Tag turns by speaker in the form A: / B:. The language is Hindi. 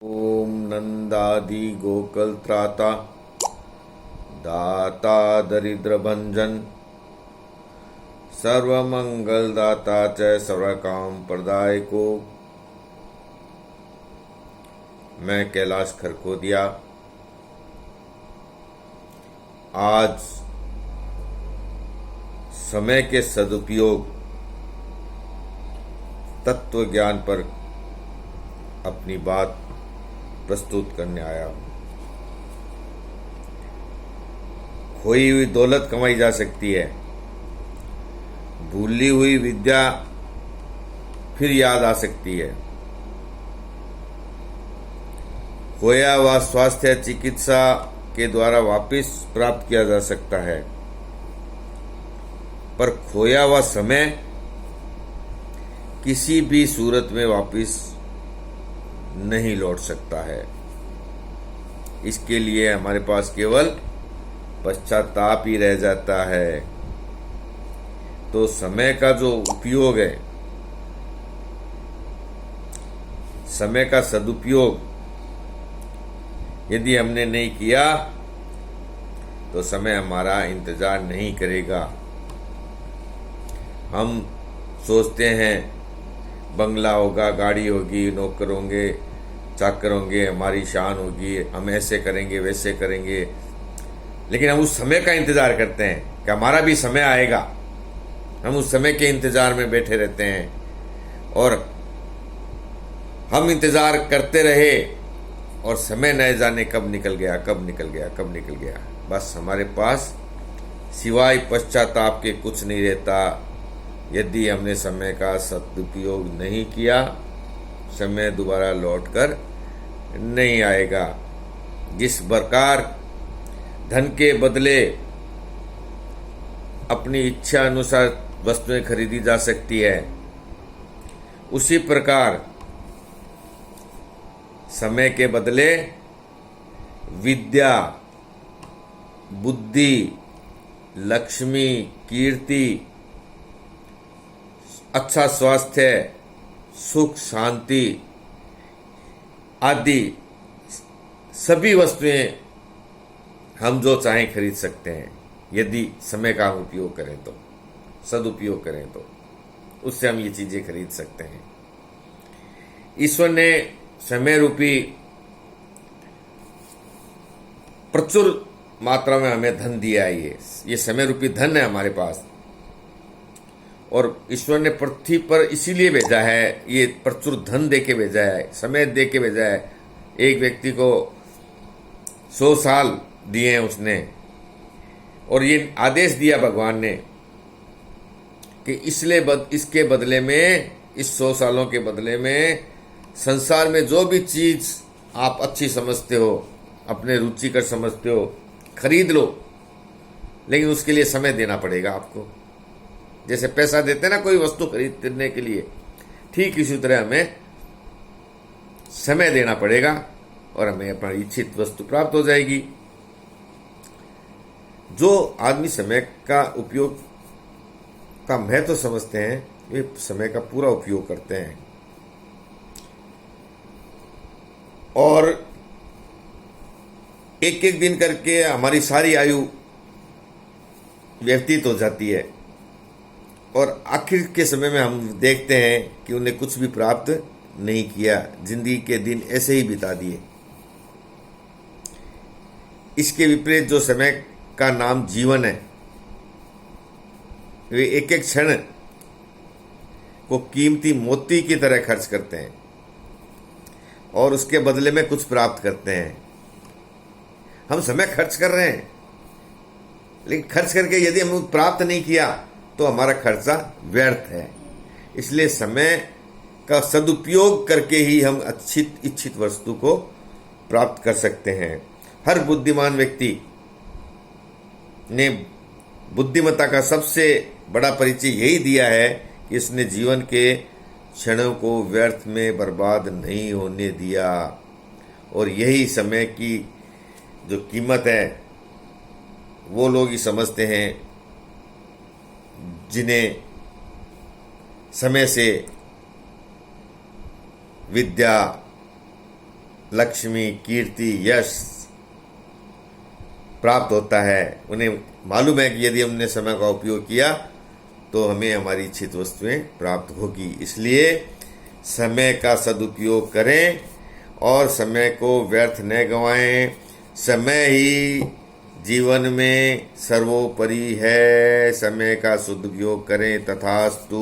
A: ओम नंदादि गोकुल त्राता दाता दरिद्र भंजन सर्वमंगल दाता च सर्वकाम प्रदायको। मैं कैलाश खरकोदिया आज समय के सदुपयोग तत्व ज्ञान पर अपनी बात प्रस्तुत करने आया हूं। खोई हुई दौलत कमाई जा सकती है, भूली हुई विद्या फिर याद आ सकती है, खोया हुआ स्वास्थ्य चिकित्सा के द्वारा वापस प्राप्त किया जा सकता है, पर खोया हुआ समय किसी भी सूरत में वापस नहीं लौट सकता है। इसके लिए हमारे पास केवल पश्चाताप ही रह जाता है। तो समय का जो उपयोग है, समय का सदुपयोग यदि हमने नहीं किया तो समय हमारा इंतजार नहीं करेगा। हम सोचते हैं बंगला होगा, गाड़ी होगी, नौकर होंगे, चाकर होंगे, हमारी शान होगी, हम ऐसे करेंगे वैसे करेंगे, लेकिन हम उस समय का इंतजार करते हैं कि हमारा भी समय आएगा। हम उस समय के इंतजार में बैठे रहते हैं और हम इंतजार करते रहे और समय न जाने कब निकल गया, कब निकल गया, कब निकल गया। बस हमारे पास सिवाय पश्चाताप के कुछ नहीं रहता। यदि हमने समय का सदुपयोग नहीं किया, समय दोबारा लौटकर नहीं आएगा। जिस प्रकार धन के बदले अपनी इच्छा अनुसार वस्तुएं खरीदी जा सकती है, उसी प्रकार समय के बदले विद्या, बुद्धि, लक्ष्मी, कीर्ति, अच्छा स्वास्थ्य, सुख, शांति आदि सभी वस्तुएं हम जो चाहें खरीद सकते हैं, यदि समय का हम उपयोग करें तो, सदुपयोग करें तो उससे हम ये चीजें खरीद सकते हैं। ईश्वर ने समय रूपी प्रचुर मात्रा में हमें धन दिया है। ये समय रूपी धन है हमारे पास, और ईश्वर ने पृथ्वी पर इसीलिए भेजा है, ये प्रचुर धन देके भेजा है, समय देके भेजा है। एक व्यक्ति को 100 साल दिए हैं उसने, और ये आदेश दिया भगवान ने कि इसके बदले में, इस 100 सालों के बदले में संसार में जो भी चीज आप अच्छी समझते हो, अपने रुचिकर समझते हो, खरीद लो, लेकिन उसके लिए समय देना पड़ेगा आपको। जैसे पैसा देते हैं ना कोई वस्तु खरीदने के लिए, ठीक इसी तरह हमें समय देना पड़ेगा और हमें अपना इच्छित वस्तु प्राप्त हो जाएगी। जो आदमी समय का उपयोग का महत्व समझते हैं, वे समय का पूरा उपयोग करते हैं और एक एक दिन करके हमारी सारी आयु व्यतीत हो जाती है, और आखिर के समय में हम देखते हैं कि उन्हें कुछ भी प्राप्त नहीं किया, जिंदगी के दिन ऐसे ही बिता दिए। इसके विपरीत जो समय का नाम जीवन है, वे एक एक क्षण को कीमती मोती की तरह खर्च करते हैं और उसके बदले में कुछ प्राप्त करते हैं। हम समय खर्च कर रहे हैं, लेकिन खर्च करके यदि हमने प्राप्त नहीं किया तो हमारा खर्चा व्यर्थ है। इसलिए समय का सदुपयोग करके ही हम इच्छित वस्तु को प्राप्त कर सकते हैं। हर बुद्धिमान व्यक्ति ने बुद्धिमत्ता का सबसे बड़ा परिचय यही दिया है कि इसने जीवन के क्षणों को व्यर्थ में बर्बाद नहीं होने दिया, और यही समय की जो कीमत है वो लोग ही समझते हैं जिन्हें समय से विद्या, लक्ष्मी, कीर्ति, यश प्राप्त होता है। उन्हें मालूम है कि यदि हमने समय का उपयोग किया तो हमें हमारी इच्छित वस्तुएं प्राप्त होगी। इसलिए समय का सदुपयोग करें और समय को व्यर्थ न गंवाएं। समय ही जीवन में सर्वोपरि है। समय का सदुपयोग करें। तथास्तु।